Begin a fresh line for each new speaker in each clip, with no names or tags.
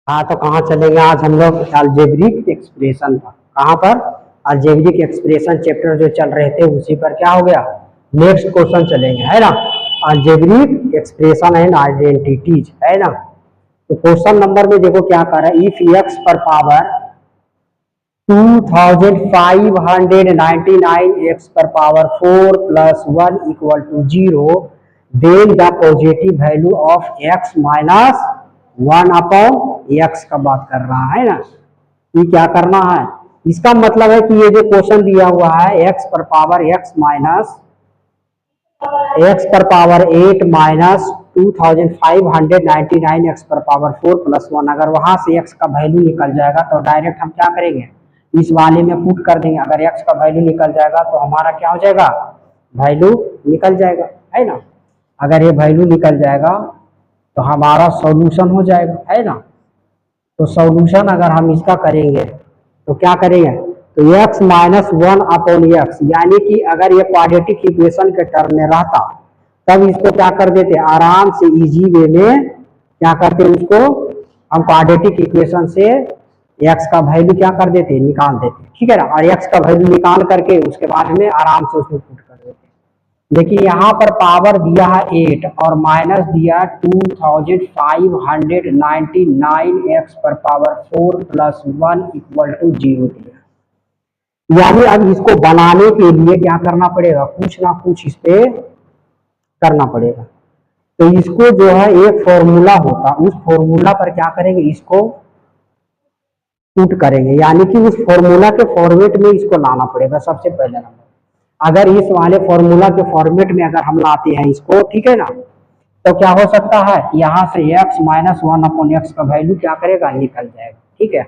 हाँ, तो कहाँ चलेंगे आज हम लोग? अलजेब्रिक एक्सप्रेशन पर। कहाँ पर? अलजेब्रिक एक्सप्रेशन चैप्टर जो चल रहे थे उसी पर क्या हो गया, नेक्स्ट क्वेश्चन चलेंगे, है ना। अलजेब्रिक एक्सप्रेशन एंड आइडेंटिटीज, है ना। तो क्वेश्चन नंबर में देखो क्या कर रहा है, इफ एक्स पर पावर 2599 एक्स पर power 4 plus 1 equal to 0, then the positive value of x minus 1 upon x का बात कर रहा है ना। ये क्या करना है, इसका मतलब है कि ये जो क्वेश्चन दिया हुआ है एक्स पर पावर एक्स पर पावर 8 माइनस 2599 एक्स पर पावर 4 प्लस 1, अगर वहां से एक्स का वैल्यू निकल जाएगा तो डायरेक्ट हम क्या करेंगे, इस वाले में पुट कर देंगे। अगर एक्स का वैल्यू निकल जाएगा तो हमारा क्या हो जाएगा, वैल्यू निकल जाएगा, है ना। अगर ये वैल्यू निकल जाएगा तो हमारा सॉल्यूशन हो जाएगा, है ना। तो सॉल्यूशन अगर हम इसका करेंगे तो क्या करेंगे, तो x माइनस 1 अपॉन एक्स, यानी कि अगर ये क्वाड्रेटिक इक्वेशन के टर्म में रहता तब इसको क्या कर देते, आराम से इजी वे में क्या करते, उसको हम क्वाड्रेटिक इक्वेशन से x का वैल्यू क्या कर देते, निकाल देते, ठीक है ना। और x का वैल्यू निकाल करके उसके बाद में आराम से उसको पुट कर देते। देखिए यहाँ पर पावर दिया है 8 और माइनस दिया 2599 एक्स पर पावर 4 प्लस 1 इक्वल टू 0 दिया। यानी अब इसको बनाने के लिए क्या करना पड़ेगा, कुछ ना कुछ इस पे करना पड़ेगा। तो इसको जो है एक फॉर्मूला होता, उस फॉर्मूला पर क्या करेंगे, इसको पुट करेंगे, यानी कि उस फॉर्मूला के फॉर्मेट में इसको लाना पड़ेगा सबसे पहले नंबर। अगर इस वाले फॉर्मूला के फॉर्मेट में अगर हम लाते हैं इसको, ठीक है ना, तो क्या हो सकता है, यहाँ से x माइनस 1 अपॉन एक्स का वैल्यू क्या करेगा, निकल जाएगा, ठीक है।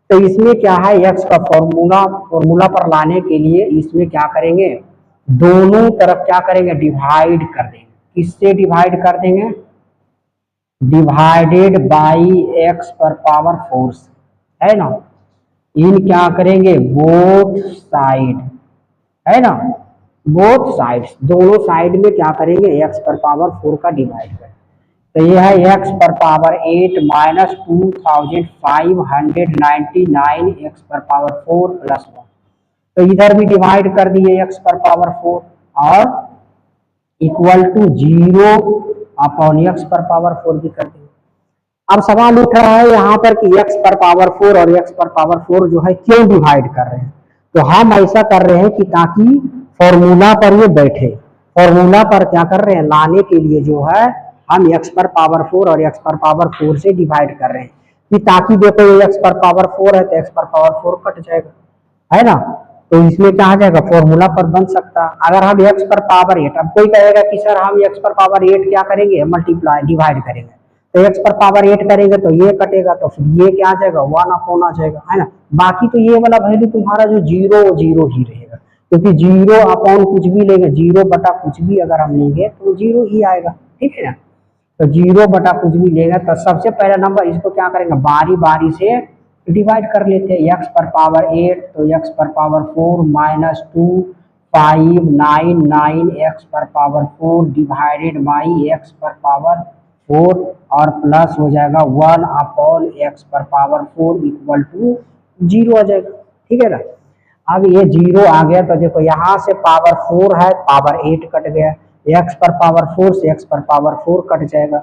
तो इसमें क्या है, x का फॉर्मूला पर लाने के लिए इसमें क्या करेंगे, दोनों तरफ क्या करेंगे, डिवाइड कर देंगे। किससे डिवाइड कर देंगे, डिवाइडेड बाई x पर पावर 4, है ना। इन क्या करेंगे, बोथ साइड, है ना, बोथ साइड्स, दोनों साइड में क्या करेंगे, x पर पावर 4 का डिवाइड करें। तो ये है x पर पावर 8 माइनस 2599 एक्स पर पावर 4 प्लस 1, तो इधर भी डिवाइड कर दिए x पर पावर 4 और इक्वल टू 0 अपॉन x पर पावर 4 भी कर दिए। अब सवाल उठ रहा है यहाँ पर कि x पर पावर 4 और x पर पावर 4 जो है क्यों डिवाइड कर रहे हैं। तो हम ऐसा कर रहे हैं कि ताकि फॉर्मूला पर ये बैठे, फॉर्मूला पर क्या कर रहे हैं, लाने के लिए जो है हम x पर पावर 4 और x पर पावर 4 से डिवाइड कर रहे हैं, कि ताकि देखो ये x पर पावर 4 है तो x पर पावर 4 कट जाएगा, है ना। तो इसमें क्या आ जाएगा, फॉर्मूला पर बन सकता। अगर हम x पर पावर 8, अब कोई कहेगा कि सर हम x पर पावर 8 क्या करेंगे, मल्टीप्लाई डिवाइड करेंगे, तो x पर पावर 8 करेंगे तो ये कटेगा, तो फिर ये क्या आ जाएगा, 1 अपॉन आ जाएगा, है ना। बाकी तो ये वाला वैल्यू तुम्हारा जो 0 0 ही रहेगा, क्योंकि 0 अपॉन कुछ भी लेंगे, 0 बटा कुछ भी अगर हम लेंगे तो 0 ही आएगा, ठीक है ना। तो 0 बटा कुछ भी लेगा तो सबसे पहला नंबर इसको क्या करेंगे, बारी बारी से डिवाइड कर लेते हैं। x पर पावर 8 तो x पर पावर 4 माइनस 2599 एक्स पर पावर 4 डिवाइडेड बाई x पर पावर 4 और प्लस हो जाएगा 1 अपॉन एक्स पर पावर 4 इक्वल टू 0 आ जाएगा, ठीक है ना। अब ये 0 आ गया तो देखो यहाँ से पावर 4 है, पावर 8 कट गया, x पर पावर 4 से x पर पावर 4 कट जाएगा,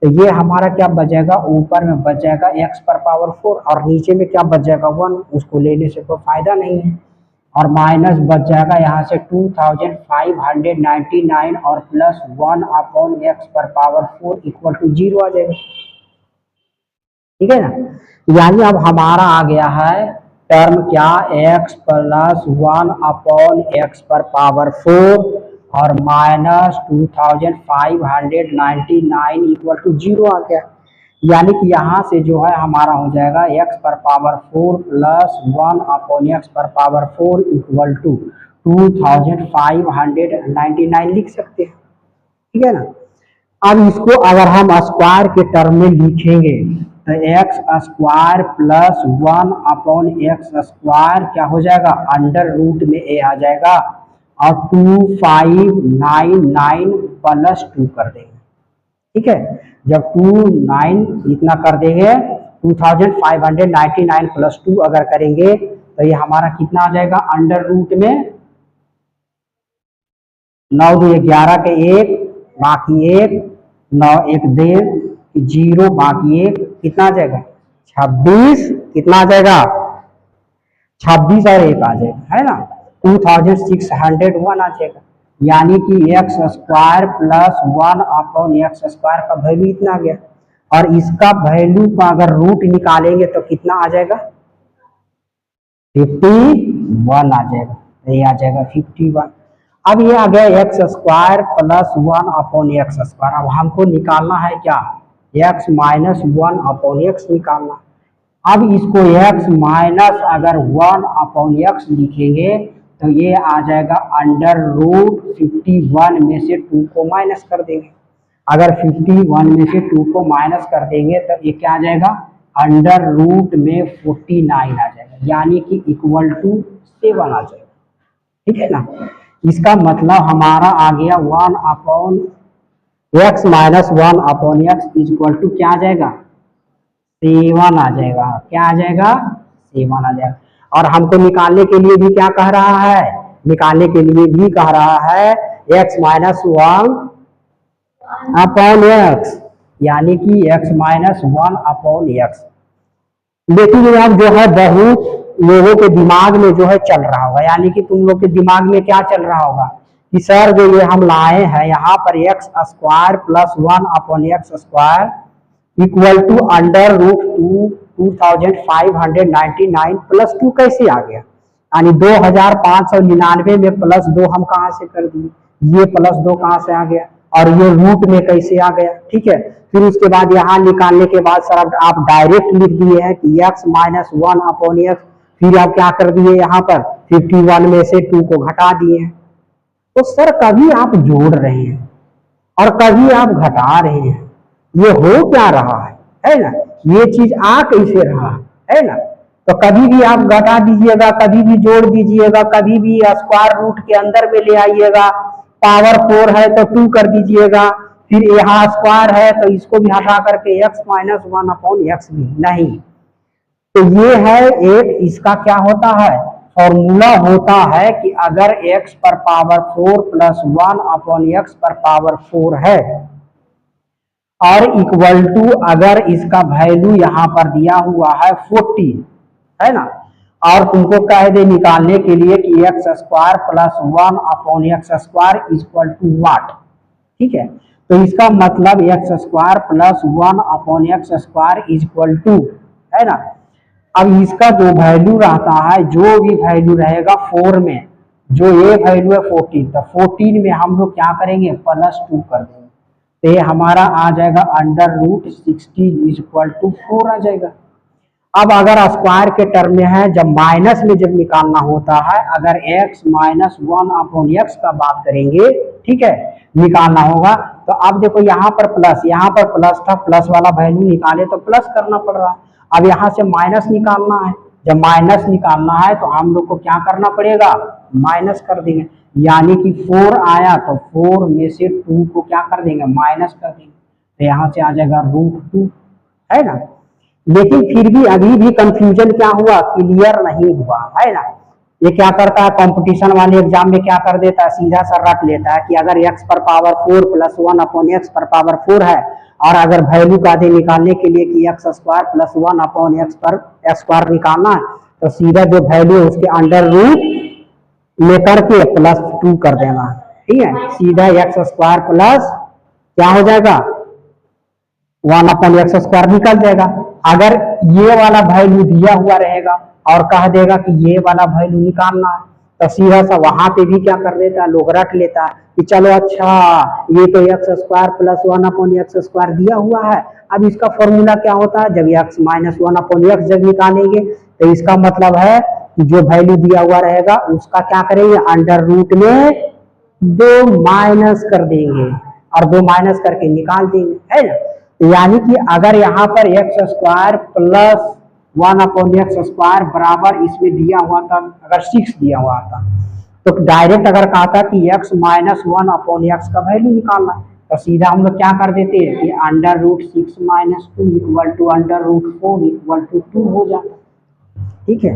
तो ये हमारा क्या बच जाएगा, ऊपर में बच जाएगा x पर पावर 4 और नीचे में क्या बच जाएगा 1, उसको लेने से कोई फायदा नहीं है। और माइनस बच जाएगा यहाँ से 2599 और प्लस 1 अपॉन एक्स पर पावर 4 इक्वल टू 0 आ जाएगा, ठीक है ना। यानी अब हमारा आ गया है टर्म क्या, x प्लस 1 अपॉन एक्स पर पावर 4 और माइनस 2599 इक्वल टू 0 आ गया। यानी कि यहाँ से जो है हमारा हो जाएगा x पर पावर 4 प्लस 1 अपॉन एक्स पर पावर 4 इक्वल टू 2599 लिख सकते हैं, ठीक है ना। अब इसको अगर हम स्क्वायर के टर्म में लिखेंगे तो x square plus 1 upon x square क्या हो जाएगा, अंडर रूट में a आ जाएगा और 2599 प्लस 2 कर देंगे, ठीक है। जब 29 इतना कर देंगे 2599 प्लस 2 अगर करेंगे तो ये हमारा कितना आ जाएगा, अंडर रूट में 9 2 11 के 1 बाकी 1 9 1 0 बाकी 1 कितना आ जाएगा 26, कितना आ जाएगा 26 और 1 आ जाएगा, है ना 2601 आ जाएगा। यानी कि x square plus 1 upon x square का वैल्यू इतना आ गया, और इसका वैल्यू का अगर रूट निकालेंगे तो कितना आ जाएगा 51 आ जाएगा, ये आ जाएगा 51। अब ये आ गया x square plus 1 upon x square. अब हमको निकालना है क्या, एक्स माइनस 1 अपॉन एक्स निकालना। अब इसको एक्स माइनस अगर 1 अपॉन एक्स लिखेंगे तो ये आ जाएगा अंडर रूट 51 में से 2 को माइनस कर देंगे। अगर 51 में से 2 को माइनस कर देंगे तो ये क्या आ जाएगा, अंडर रूट में 49 आ जाएगा, यानी कि इक्वल टू 7 आ जाएगा। ठीक है ना, इसका मतलब हमारा आ गया 1 upon x minus 1 upon x equal to क्या आ जाएगा 7 आ जाएगा। क्या आ जाएगा 7 आ जाएगा। और हमको निकालने के लिए भी क्या कह रहा है, निकालने के लिए भी कह रहा है एक्स माइनस 1 अपॉन एक्स, यानी कि एक्स माइनस 1 अपॉन एक्स। लेकिन अब जो है बहुत लोगों के दिमाग में जो है चल रहा होगा, यानी कि तुम लोग के दिमाग में क्या चल रहा होगा कि सर जो ये हम लाए हैं यहाँ पर x square plus 1 upon x square equal to under root 2599 plus 2 कैसे आ गया, यानी 2599 में प्लस 2 हम कहाँ से कर दिए, ये प्लस 2 कहाँ से आ गया, और ये रूट में कैसे आ गया। ठीक है, फिर उसके बाद यहाँ निकालने के बाद सर आप डायरेक्ट लिख दिए हैं कि एक्स माइनस 1 अपॉन एक्स, फिर आप क्या कर दिए यहाँ पर 51 में से 2 को घटा दिए। तो सर कभी आप जोड़ रहे हैं और कभी आप घटा रहे हैं, ये हो क्या रहा है ना, ये चीज आ कैसे रहा है ना। तो कभी भी आप घटा दीजिएगा, कभी भी जोड़ दीजिएगा, कभी भी स्क्वायर रूट के अंदर में ले आइएगा, पावर 4 है तो 2 कर दीजिएगा, फिर यहाँ स्क्वायर है तो इसको भी हटा करके एक्स माइनस 1 अपॉन एक्स भी नहीं। तो ये है एक इसका क्या होता है फॉर्मूला होता है कि अगर x पर पावर 4 प्लस 1 अपॉन एक्स पर पावर 4 है और इक्वल टू अगर इसका वैल्यू यहाँ पर दिया हुआ है 40 है ना, और तुमको कह दे निकालने के लिए कि x square plus 1 upon x square equal to what. ठीक है, तो इसका मतलब x square plus 1 upon x square equal to है ना। अब इसका जो वैल्यू रहता है, जो भी वैल्यू रहेगा 4 में, जो ये वैल्यू है 14, तो 14 में हम लोग क्या करेंगे प्लस 2 कर देंगे, तो ये हमारा आ जाएगा अंडर रूट 16 इक्वल टू 4 आ जाएगा। अब अगर स्क्वायर के टर्म में है, जब माइनस में जब निकालना होता है, अगर x माइनस 1 अपॉन एक्स का बात करेंगे, ठीक है, निकालना होगा तो अब देखो यहाँ पर प्लस था, प्लस वाला वैल्यू निकाले तो प्लस करना पड़ रहा। अब यहाँ से माइनस निकालना है, जब माइनस निकालना है तो हम लोग को क्या करना पड़ेगा माइनस कर देंगे, यानी कि 4 आया तो 4 में से 2 को क्या कर देंगे माइनस कर देंगे, तो यहाँ से आ जाएगा रूट 2 है ना। लेकिन फिर भी अभी भी कंफ्यूजन क्या हुआ, क्लियर नहीं हुआ है ना। ये क्या करता है कंपटीशन वाले एग्जाम में क्या कर देता है, सीधा सा रट लेता है कि अगर x पर पावर 4 प्लस 1 अपॉन एक्स पर पावर 4 है और अगर वैल्यू का दे निकालने के लिए कि x square plus 1 upon x पर एक्स स्क्वायर निकालना है, तो सीधा जो वैल्यू है उसके अंडर रूट लेकर के प्लस 2 कर देना। ठीक है, सीधा एक्स स्क्वायर प्लस क्या हो जाएगा 1 अपॉन एक्स स्क्वायर निकल जाएगा। अगर ये वाला वैल्यू दिया हुआ रहेगा और कह देगा कि ये वाला वैल्यू निकालना है, तो सीधा सा वहां पे भी क्या कर देता है लोग रट लेता है कि चलो अच्छा ये तो x square plus 1 upon x square दिया हुआ है, अब इसका फॉर्मूला क्या होता है, जब एक्स माइनस 1 अपॉन एक्स जब निकालेंगे तो इसका मतलब है कि जो वैल्यू दिया हुआ रहेगा उसका क्या करेंगे अंडर रूट में 2 माइनस कर देंगे और 2 माइनस करके निकाल देंगे, है ना। यानी कि अगर यहाँ पर x square plus 1 upon x square बराबर इसमें दिया हुआ था, अगर 6 दिया हुआ था तो डायरेक्ट अगर कहा था कि x माइनस 1 अपॉन एक्स का वैल्यू निकालना, तो सीधा हम लोग क्या कर देते हैं कि under root 6 minus 2 equal to under root 4 equal to 2 हो जाता। ठीक है,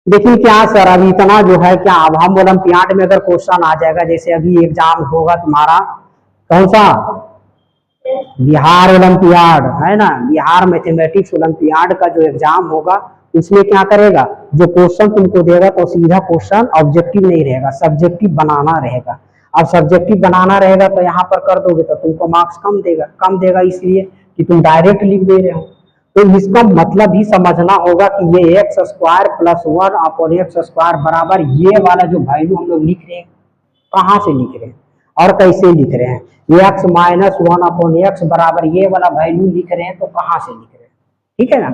देखिए क्या सर अभी इतना जो है क्या, अब हम ओलंपियाड में अगर क्वेश्चन आ जाएगा, जैसे अभी एग्जाम होगा तुम्हारा कौन सा, बिहार ओलंपियाड है ना, बिहार मैथमेटिक्स ओलंपियाड का जो एग्जाम होगा उसमें क्या करेगा, जो क्वेश्चन तुमको देगा तो सीधा क्वेश्चन ऑब्जेक्टिव नहीं रहेगा, सब्जेक्टिव बनाना रहेगा। अब सब्जेक्टिव बनाना रहेगा तो यहाँ पर कर दोगे तो तुमको मार्क्स कम देगा इसलिए कि तुम डायरेक्ट लिख दे रहे हो। तो इसका मतलब भी समझना होगा कि ये x square plus 1 upon x square बराबर ये वाला जो वैल्यू हम लोग लिख रहे हैं, कहाँ से लिख रहे हैं और कैसे लिख रहे हैं, ये एक्स माइनस 1 अपॉन एक्स बराबर ये वाला वैल्यू लिख रहे हैं तो कहाँ से लिख रहे हैं। ठीक है ना,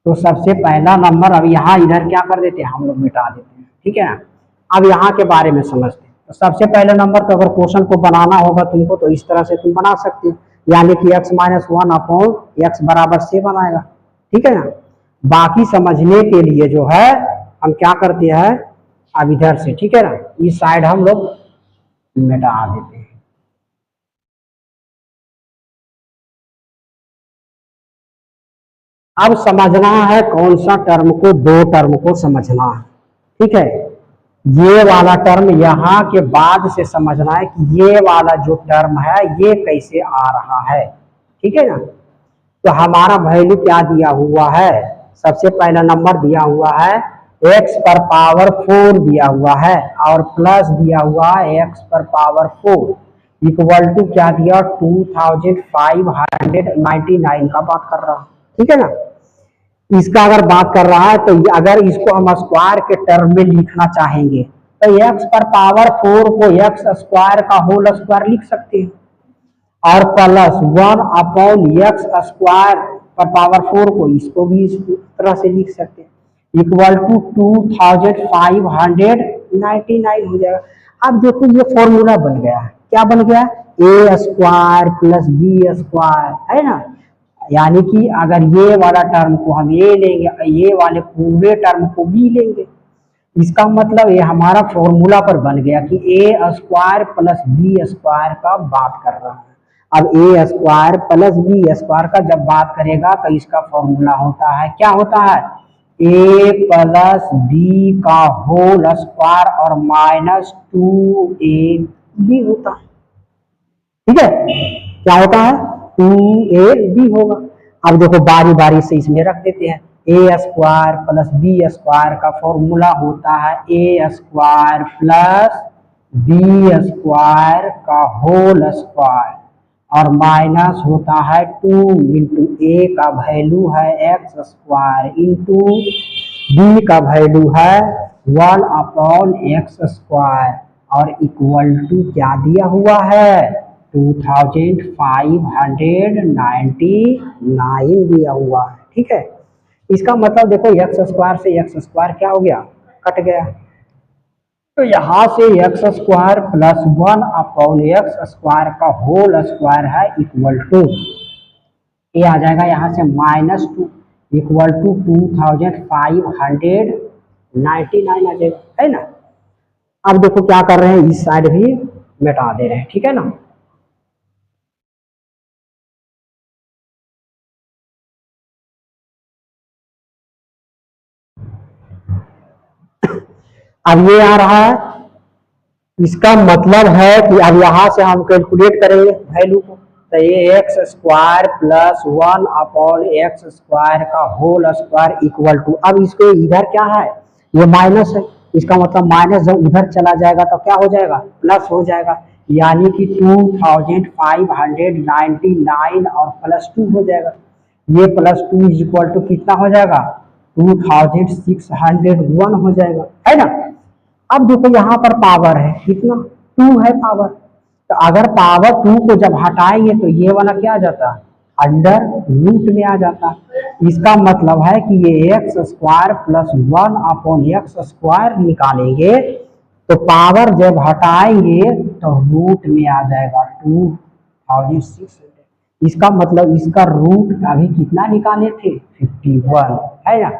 तो सबसे पहला नंबर अब यहाँ इधर क्या कर देते हैं हम लोग मिटा देते हैं। ठीक है ना, अब यहाँ के बारे में समझते हैं। तो सबसे पहला नंबर तो अगर क्वेश्चन को बनाना होगा तुमको तो इस तरह से तुम बना सकते हो, यानी कि x माइनस 1 अपॉन एक्स बराबर 7 आएगा। ठीक है ना, बाकी समझने के लिए जो है हम क्या करते हैं, अब इधर से ठीक है ना इस साइड हम लोग मिटा देते हैं। अब समझना है कौन सा टर्म को, दो टर्म को समझना है। ठीक है, ये वाला टर्म यहाँ के बाद से समझना है कि ये वाला जो टर्म है ये कैसे आ रहा है। ठीक है ना, तो हमारा वैल्यू क्या दिया हुआ है, सबसे पहला नंबर दिया हुआ है x पर पावर 4 दिया हुआ है और प्लस दिया हुआ है x पर पावर 4 इक्वल टू क्या दिया 2599 का बात कर रहा हूं। ठीक है ना, इसका अगर बात कर रहा है तो अगर इसको हम स्क्वायर के टर्म में लिखना चाहेंगे तो x पर पावर 4 को x स्क्वायर का होल स्क्वायर लिख सकते हैं और प्लस 1 अपॉन एक्स स्क्वायर पर पावर 4 को इसको भी इस तरह से लिख सकते हैं इक्वल टू 2599 हो जाएगा। अब देखो ये फॉर्मूला बन गया है, क्या बन गया, ए स्क्वायर प्लस बी स्क्वायर है ना, यानी कि अगर ये वाला टर्म को हम ए लेंगे, ये वाले पूरे टर्म को बी लेंगे, इसका मतलब ये हमारा फॉर्मूला पर बन गया कि ए स्क्वायर प्लस बी स्क्वायर का बात कर रहा है। अब ए स्क्वायर प्लस बी स्क्वायर का जब बात करेगा तो इसका फॉर्मूला होता है, क्या होता है, ए प्लस बी का होल स्क्वायर और माइनस 2ab होता है। ठीक है, क्या होता है 2ab होगा। अब देखो बारी बारी से इसमें रख देते हैं, ए स्क्वायर प्लस बी स्क्वायर का फॉर्मूला होता है ए स्क्वायर प्लस बी स्क्वायर का होल स्क्वायर और माइनस होता है 2 इंटू ए का वैल्यू है एक्स स्क्वायर इंटू बी का वैल्यू है 1 अपॉन एक्स स्क्वायर और इक्वल टू क्या दिया हुआ है 2599 दिया हुआ है। ठीक है, इसका मतलब देखो एक्स स्क्वायर से एक्स स्क्वायर क्या हो गया, कट गया, तो यहाँ से x square plus 1 upon x square का होल स्क्वायर है इक्वल टू ये आ जाएगा यहाँ से माइनस 2 इक्वल टू 2599 आ जाएगा, है ना। अब देखो क्या कर रहे हैं, इस साइड भी मिटा दे रहे हैं। ठीक है ना, अब ये आ रहा है, इसका मतलब है कि अब यहां से हम कैलकुलेट करेंगे वैल्यू को, तो ये x square plus 1 upon x square का होल स्क्वायर इक्वल टू, अब इसको इधर क्या है ये माइनस है, इसका मतलब माइनस जब उधर चला जाएगा तो क्या हो जाएगा प्लस हो जाएगा, यानी कि 2599 और प्लस 2 हो जाएगा, ये प्लस 2 इज इक्वल टू कितना हो जाएगा 2601 हो जाएगा, है ना। अब देखो यहाँ पर पावर है कितना 2 है पावर, तो अगर पावर 2 को जब हटाएंगे तो ये वाला क्या आ जाता है अंडर रूट में आ जाता। इसका मतलब है कि ये x square plus 1 upon x square निकालेंगे तो पावर जब हटाएंगे तो रूट में आ जाएगा 2600। इसका मतलब इसका रूट अभी कितना निकाले थे 51, है ना।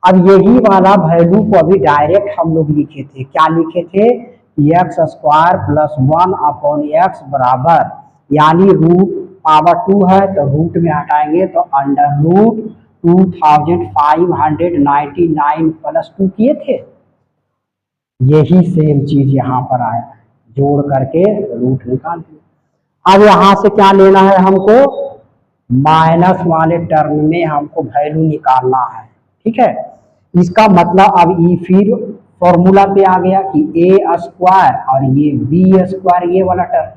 अब यही वाला वैल्यू को अभी डायरेक्ट हम लोग लिखे थे, क्या लिखे थे एक्स स्क्वायर प्लस 1/x बराबर, यानी रूट पावर 2 है तो रूट में हटाएंगे तो अंडर रूट 2599 प्लस 2 किए थे। यही सेम चीज यहाँ पर आया, जोड़ करके रूट निकाल दिया। अब यहाँ से क्या लेना है हमको, माइनस वाले टर्म में हमको वैल्यू निकालना है। ठीक है, इसका मतलब अब ये फिर फॉर्मूला पे आ गया कि ए स्क्वायर और ये बी स्क्वायर, ये वाला टर्म।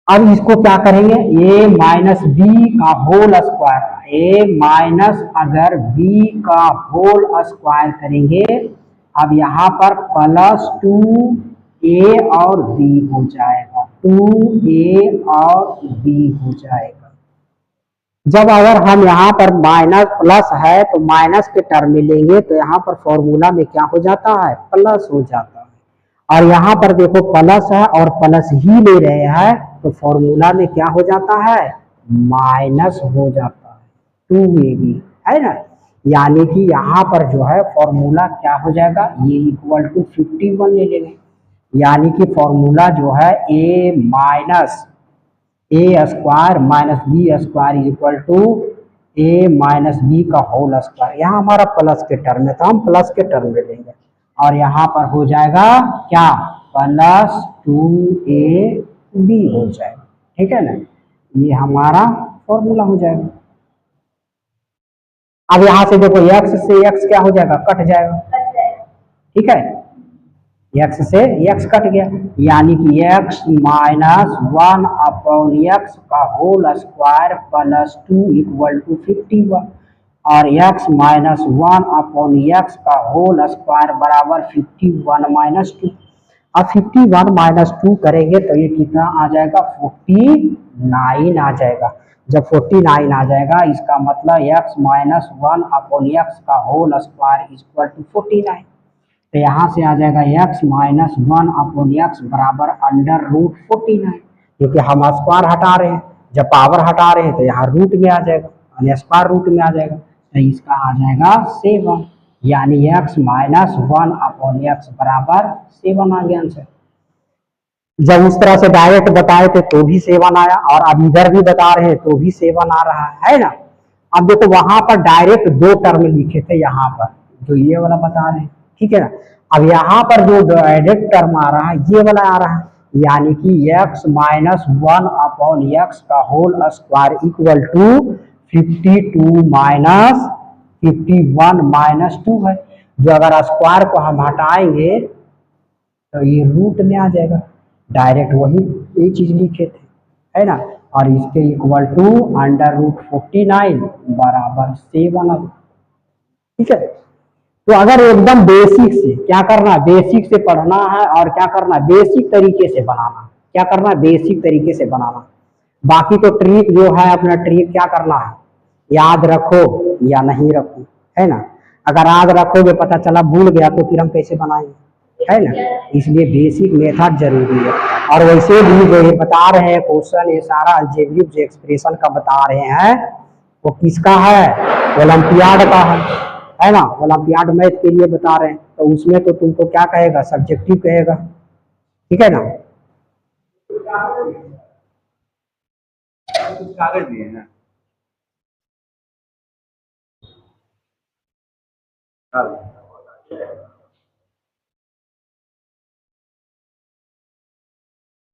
अब इसको क्या करेंगे, ए माइनस बी का होल स्क्वायर, ए माइनस अगर बी का होल स्क्वायर करेंगे, अब यहाँ पर प्लस 2a और b हो जाएगा, 2a और b हो जाएगा। जब अगर हम यहाँ पर माइनस प्लस है तो माइनस के टर्म में लेंगे तो यहाँ पर फॉर्मूला में क्या हो जाता है, प्लस हो जाता है। और यहाँ पर देखो प्लस है और प्लस ही ले रहे हैं तो फॉर्मूला में क्या हो जाता है, माइनस हो जाता है, 2ab, है ना। यानी कि यहाँ पर जो है फॉर्मूला क्या हो जाएगा, ये इक्वल टू 51 ले लेंगे। यानी कि फॉर्मूला जो है a minus a square minus b square is equal to a minus b का होल स्क्वायर। यहाँ हमारा प्लस के टर्म है तो हम प्लस के टर्म में लेंगे और यहाँ पर हो जाएगा क्या, प्लस 2ab हो जाएगा। ठीक है ना, ये हमारा फॉर्मूला हो जाएगा। अब यहाँ से देखो x से x क्या हो जाएगा, कट जाएगा। ठीक है, x से x कट गया, यानी कि x माइनस 1/x का whole square plus 2 equal to 51 और x माइनस 1/x का होल स्क्वायर बराबर 51 माइनस 2। अब 51 माइनस 2 करेंगे तो ये कितना आ जाएगा, 49 आ जाएगा। जब 49 आ जाएगा इसका मतलब x माइनस 1/x का होल स्क्वायर इक्वल टू 49। तो यहाँ से आ जाएगा x माइनस 1/x बराबर अंडर रूट 49, क्योंकि हम स्क्वायर हटा रहे हैं, जब पावर हटा रहे हैं तो यहाँ रूट में आ जाएगा, यानी स्क्वायर रूट में आ जाएगा, तो इसका आ जाएगा 7, यानी x माइनस 1/x बराबर 7 आ गया आंसर। जब उस तरह से डायरेक्ट बताए थे तो भी 7 आया और अब इधर भी बता रहे हैं तो भी 7 आ रहा है ना। अब देखो वहां पर डायरेक्ट 2 टर्म लिखे थे, यहाँ पर जो ये वाला बता रहे हैं, ठीक है ना। अब यहाँ पर जो डायरेक्ट टर्म आ रहा है ये वाला आ रहा है, यानी कि x माइनस 1/x का whole square equal to 52 minus 51 minus 2 है। जो अगर स्क्वायर को हम हटाएंगे तो ये रूट में आ जाएगा, डायरेक्ट वही ये चीज लिखे थे, है ना। और इसके इक्वल टू अंडर रूट 49 बराबर 7। ठीक है, तो अगर एकदम बेसिक से क्या करना, बेसिक से पढ़ना है और क्या करना, बेसिक तरीके से बनाना, क्या करना, बेसिक तरीके से बनाना। बाकी तो ट्रिक जो है अपना ट्रिक क्या करना है, याद रखो या नहीं रखो, है ना। अगर याद रखोगे पता चला भूल गया तो फिर हम कैसे बनाएंगे, है ना। इसलिए बेसिक मेथड जरूरी है। और वैसे भी जो ये बता रहे हैं क्वेश्चन, ये सारा अलजेब्रिक जो एक्सप्रेशन का बता रहे हैं वो किसका है, ओलंपियाड का है ना। ओलंपियाड मैथ के लिए बता रहे हैं तो उसमें तो तुमको क्या कहेगा, सब्जेक्टिव कहेगा। ठीक है ना, कागज दिए ना।